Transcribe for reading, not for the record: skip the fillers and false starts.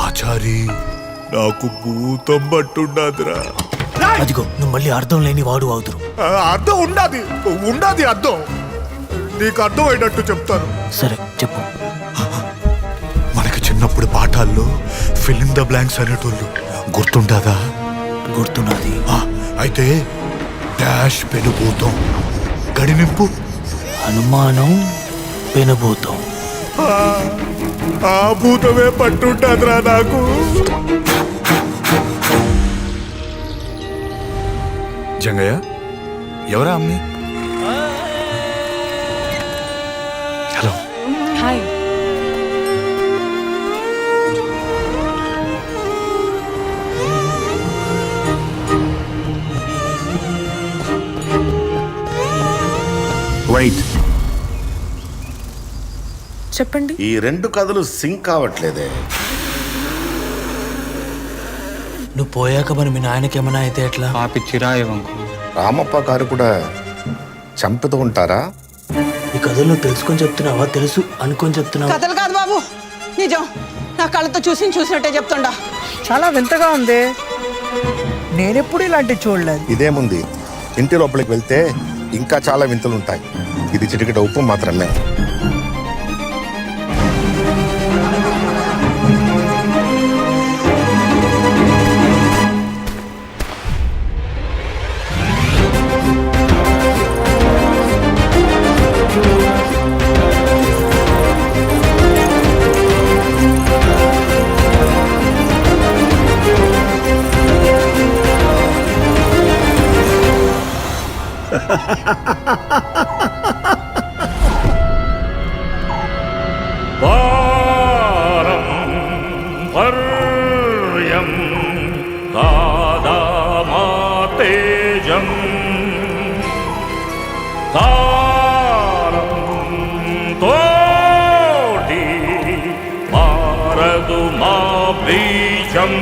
ఆచారి నాకు భూతం పట్టుండాదిరా. అదిగో నువ్వు మళ్ళీ అర్థం లేని వాడు అవుతురు. అర్థం ఉండాది అర్థం. నీకు అర్థం అయినట్టు చెప్తాను. సరే చెప్పు. మనకి చిన్నప్పుడు పాఠాల్లో ఫిల్ ఇన్ ద బ్లాంక్స్ అనేటోళ్ళు గుర్తుండదా? గుర్తున్నది. అయితే డాష్ పెనుభూతం, గడినింపు, అనుమానం, పెనుభూతం. ఆ భూతమే పట్టుంటాదిరా నాకు. జంగయ్య, ఎవరా అమ్మి? హలో. హాయ్. వెయిట్, చెప్పండి. ఈ రెండు కథలు సింక్ కావట్లేదే. నువ్వు పోయాక మరి మీ నాయనకి ఏమైనా అయితే ఎట్లా? రామప్ప గారు కూడా చంపుతూ ఉంటారా? ఈ కథలు తెలుసుకొని చెప్తున్నావా, తెలుసు అనుకొని చెప్తున్నావా? కథలు కాదు బాబు, నిజం. నా కళ్ళతో చూసినట్టే చెప్తుండా. చాలా వింతగా ఉంది. నేనెప్పుడు ఇలాంటివి చూడలేదు. ఇదేముంది, ఇంటి లోపలికి వెళ్తే ఇంకా చాలా వింతలు ఉంటాయి. ఇది చిటికెట ఉప్పు మాత్రమే. మారదు మా బీజం.